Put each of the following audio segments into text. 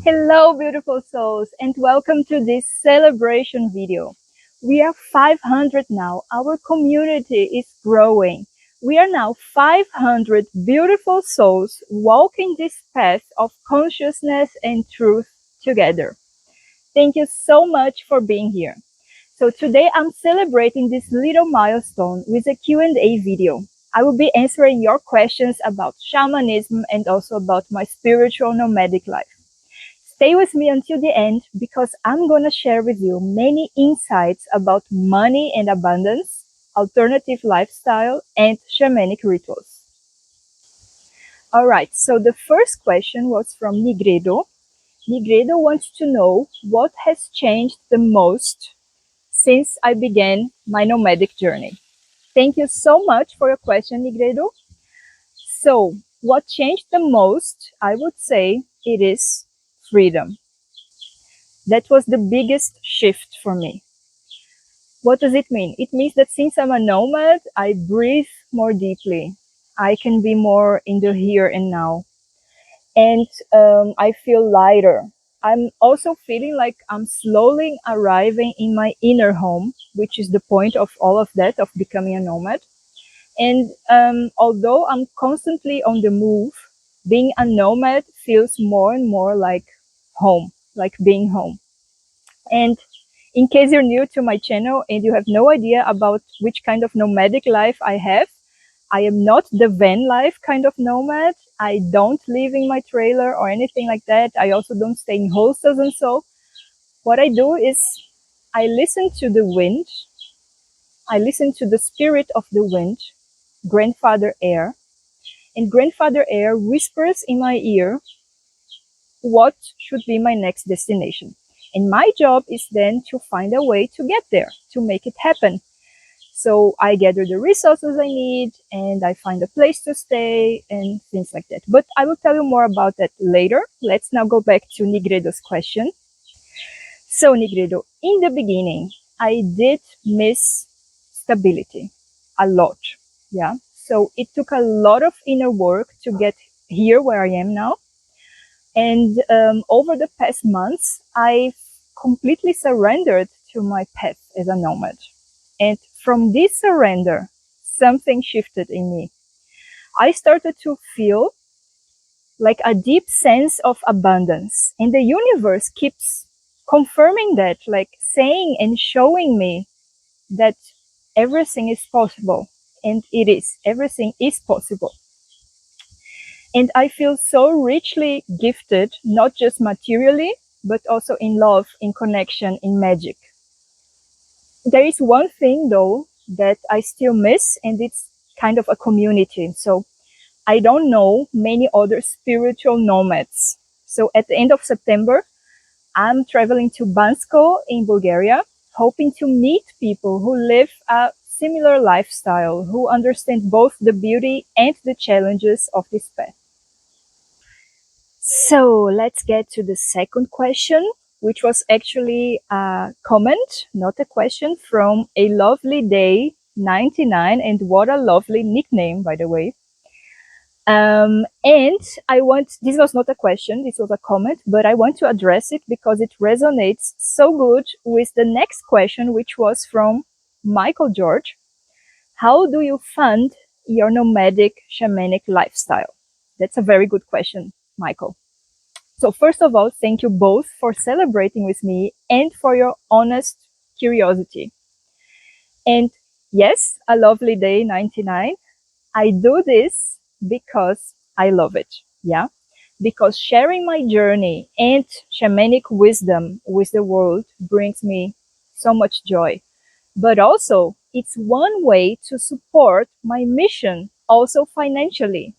Hello, beautiful souls, and welcome to this celebration video. We are 500 now. Our community is growing. We are now 500 beautiful souls walking this path of consciousness and truth together. Thank you so much for being here. So today I'm celebrating this little milestone with a Q&A video. I will be answering your questions about shamanism and also about my spiritual nomadic life. Stay with me until the end because I'm going to share with you many insights about money and abundance, alternative lifestyle, and shamanic rituals. All right, so the first question was from Nigredo. Nigredo wants to know what has changed the most since I began my nomadic journey. Thank you so much for your question, Nigredo. So, what changed the most? I would say it is freedom. That was the biggest shift for me. What does it mean? It means that since I'm a nomad, I breathe more deeply. I can be more in the here and now. And I feel lighter. I'm also feeling like I'm slowly arriving in my inner home, which is the point of all of that, of becoming a nomad. And although I'm constantly on the move, being a nomad feels more and more like home, like being home. And in case you're new to my channel and you have no idea about which kind of nomadic life I have, I am not the van life kind of nomad. I don't live in my trailer or anything like that. I also don't stay in hostels and so. What I do is I listen to the wind. I listen to the spirit of the wind, grandfather air. And grandfather air whispers in my ear what should be my next destination. And my job is then to find a way to get there, to make it happen. So I gather the resources I need and I find a place to stay and things like that. But I will tell you more about that later. Let's now go back to Nigredo's question. So Nigredo, in the beginning, I did miss stability a lot. Yeah. So it took a lot of inner work to get here where I am now. And over the past months, I've completely surrendered to my path as a nomad. And from this surrender, something shifted in me. I started to feel like a deep sense of abundance. And the universe keeps confirming that, like saying and showing me that everything is possible. And it is. Everything is possible. And I feel so richly gifted, not just materially, but also in love, in connection, in magic. There is one thing though that I still miss, and it's kind of a community. So I don't know many other spiritual nomads. So at the end of September, I'm traveling to Bansko in Bulgaria, hoping to meet people who live a similar lifestyle, who understand both the beauty and the challenges of this path. So let's get to the second question, which was actually a comment, not a question, from a lovely day 99. And what a lovely nickname, by the way. And this was not a question, this was a comment, but I want to address it because it resonates so good with the next question, which was from Michael George. How do you fund your nomadic shamanic lifestyle? That's a very good question, Michael. So first of all, thank you both for celebrating with me and for your honest curiosity. And yes, a lovely day 99. I do this because I love it. Yeah. Because sharing my journey and shamanic wisdom with the world brings me so much joy. But also it's one way to support my mission also financially.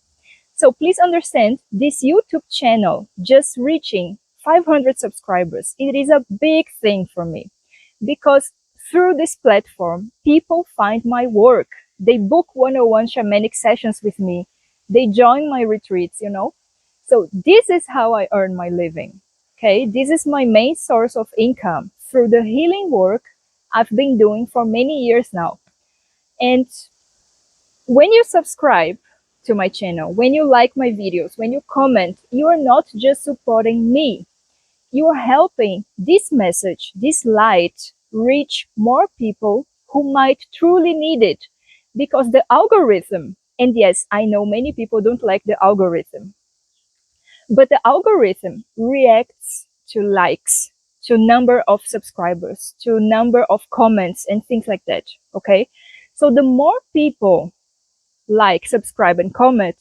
So please understand, this YouTube channel just reaching 500 subscribers, it is a big thing for me because through this platform, people find my work. They book 101 shamanic sessions with me. They join my retreats, you know. So this is how I earn my living. Okay, this is my main source of income through the healing work I've been doing for many years now. And when you subscribe to my channel, when you like my videos, when you comment, you are not just supporting me. you are helping this message, this light, reach more people who might truly need it. Because the algorithm, and yes, I know many people don't like the algorithm, but the algorithm reacts to likes, to number of subscribers, to number of comments and things like that. Okay. So the more people like, subscribe, and comment,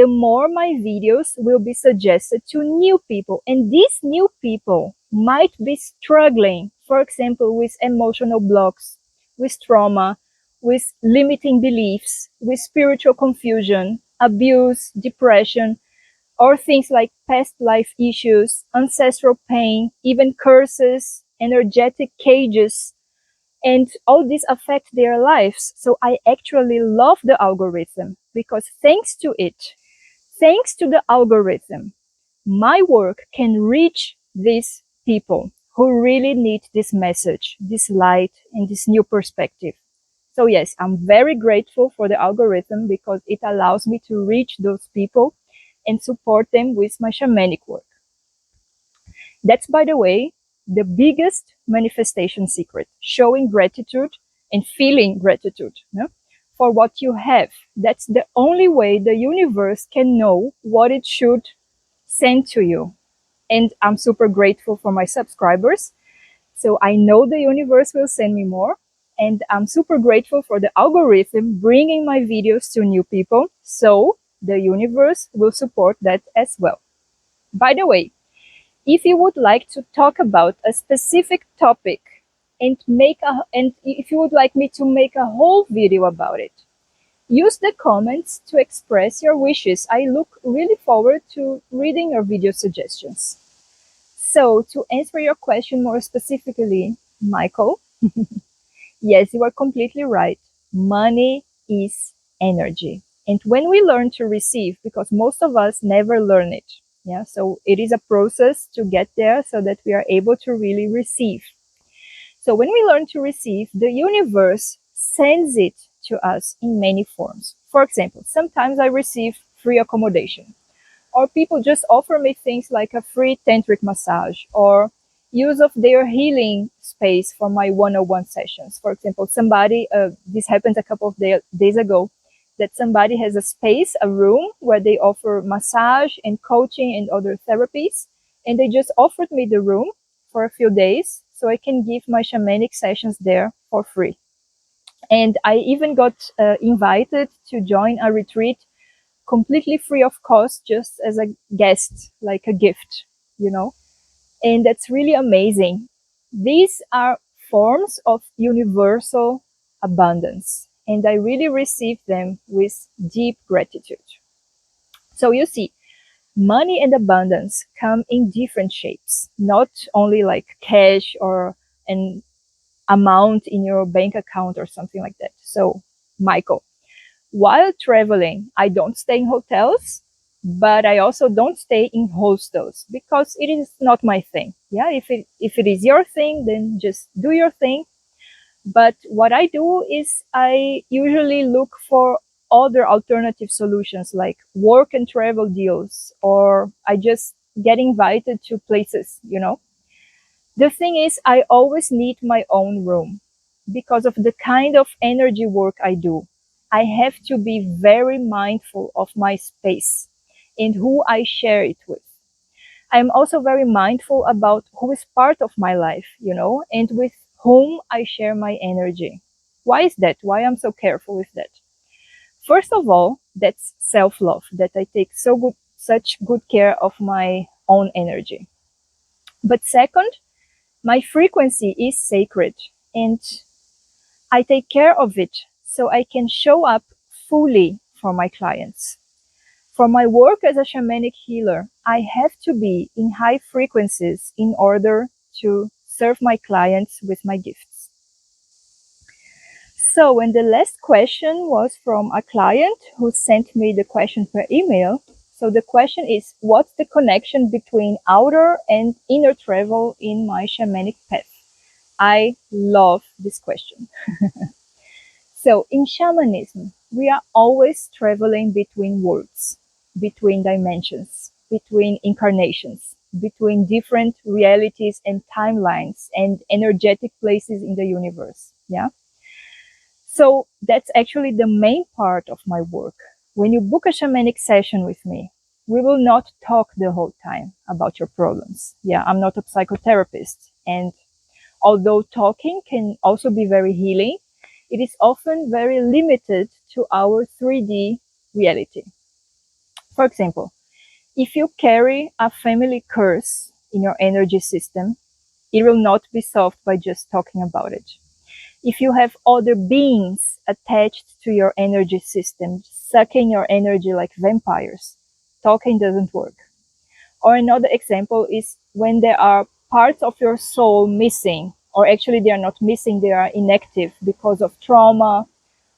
the more my videos will be suggested to new people. And these new people might be struggling, for example, with emotional blocks, with trauma, with limiting beliefs, with spiritual confusion, abuse, depression, or things like past life issues, ancestral pain, even curses, energetic cages, and all this affect their lives. So I actually love the algorithm because thanks to it, thanks to the algorithm, my work can reach these people who really need this message, this light, and this new perspective. So yes, I'm very grateful for the algorithm because it allows me to reach those people and support them with my shamanic work. That's, by the way, the biggest manifestation secret, showing gratitude and feeling gratitude, no? For what you have. That's the only way the universe can know what it should send to you. And I'm super grateful for my subscribers. So I know the universe will send me more. And I'm super grateful for the algorithm bringing my videos to new people. So the universe will support that as well. By the way, if you would like to talk about a specific topic and if you would like me to make a whole video about it, use the comments to express your wishes. I look really forward to reading your video suggestions. So to answer your question more specifically, Michael, yes, you are completely right. Money is energy. And when we learn to receive, because most of us never learn it, yeah, so it is a process to get there so that we are able to really receive. So when we learn to receive, the universe sends it to us in many forms. For example, sometimes I receive free accommodation, or people just offer me things like a free tantric massage or use of their healing space for my one-on-one sessions. For example, this happened a couple of days ago, that somebody has a space, a room where they offer massage and coaching and other therapies. And they just offered me the room for a few days so I can give my shamanic sessions there for free. And I even got invited to join a retreat completely free of cost, just as a guest, like a gift, you know? And that's really amazing. These are forms of universal abundance, and I really receive them with deep gratitude. So you see, money and abundance come in different shapes, not only like cash or an amount in your bank account or something like that. So, Michael, while traveling, I don't stay in hotels, but I also don't stay in hostels because it is not my thing. Yeah, if it is your thing, then just do your thing. But what I do is I usually look for other alternative solutions like work and travel deals, or I just get invited to places, you know. The thing is, I always need my own room because of the kind of energy work I do. I have to be very mindful of my space and who I share it with. I'm also very mindful about who is part of my life, you know, and with whom I share my energy. Why is that? Why I'm so careful with that? First of all, that's self-love, that I take such good care of my own energy. But second, my frequency is sacred and I take care of it so I can show up fully for my clients. For my work as a shamanic healer, I have to be in high frequencies in order to serve my clients with my gifts. So, and the last question was from a client who sent me the question per email. So the question is, what's the connection between outer and inner travel in my shamanic path? I love this question. So in shamanism, we are always traveling between worlds, between dimensions, between incarnations. between different realities and timelines and energetic places in the universe. Yeah. So that's actually the main part of my work. When you book a shamanic session with me, we will not talk the whole time about your problems. Yeah, I'm not a psychotherapist. And although talking can also be very healing, it is often very limited to our 3D reality. For example, if you carry a family curse in your energy system, it will not be solved by just talking about it. If you have other beings attached to your energy system, sucking your energy like vampires, talking doesn't work. Or another example is when there are parts of your soul missing, or actually they are not missing, they are inactive because of trauma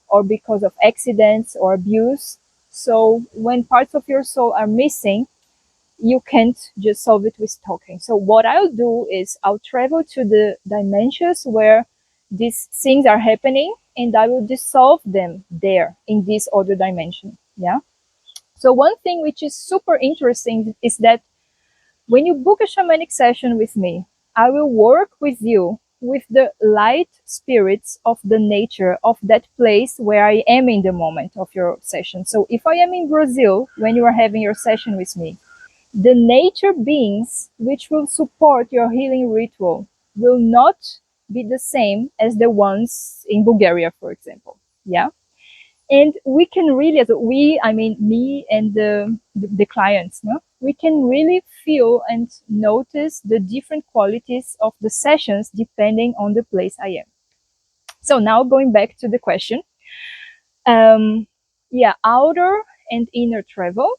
or because of accidents or abuse. So when parts of your soul are missing, you can't just solve it with talking. So what I'll do is I'll travel to the dimensions where these things are happening, and I will dissolve them there in this other dimension. Yeah. So one thing which is super interesting is that when you book a shamanic session with me, I will work with you with the light spirits of the nature of that place where I am in the moment of your session. So if I am in Brazil when you are having your session with me, the nature beings which will support your healing ritual will not be the same as the ones in Bulgaria, for example. Yeah. And we can really, I mean, me and the clients, no? We can really feel and notice the different qualities of the sessions depending on the place I am. So now going back to the question, yeah, outer and inner travel.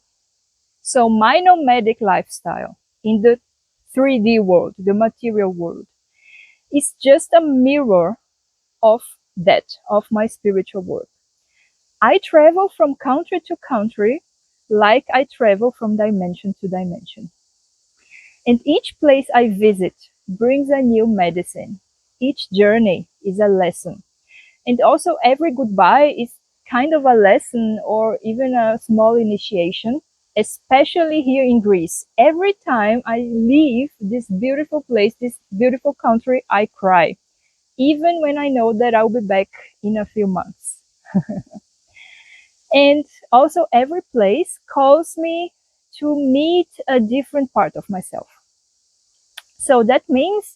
So my nomadic lifestyle in the 3D world, the material world, is just a mirror of that, of my spiritual work. I travel from country to country like I travel from dimension to dimension. And each place I visit brings a new medicine. Each journey is a lesson. And also every goodbye is kind of a lesson or even a small initiation, especially here in Greece. Every time I leave this beautiful place, this beautiful country, I cry, even when I know that I'll be back in a few months. And also every place calls me to meet a different part of myself. So that means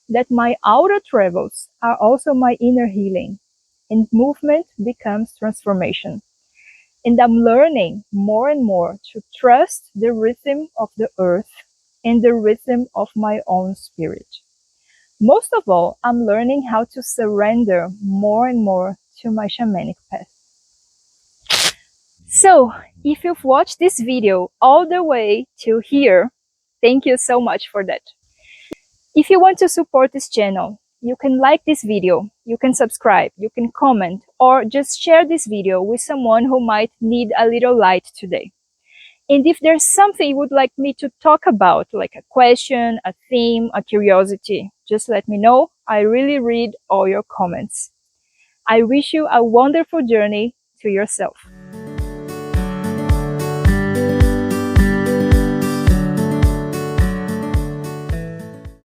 that my outer travels are also my inner healing, and movement becomes transformation. And I'm learning more and more to trust the rhythm of the earth and the rhythm of my own spirit. Most of all, I'm learning how to surrender more and more to my shamanic path. So, if you've watched this video all the way to here, thank you so much for that. If you want to support this channel, you can like this video, you can subscribe, you can comment, or just share this video with someone who might need a little light today. And if there's something you would like me to talk about, like a question, a theme, a curiosity, just let me know. I really read all your comments. I wish you a wonderful journey to yourself.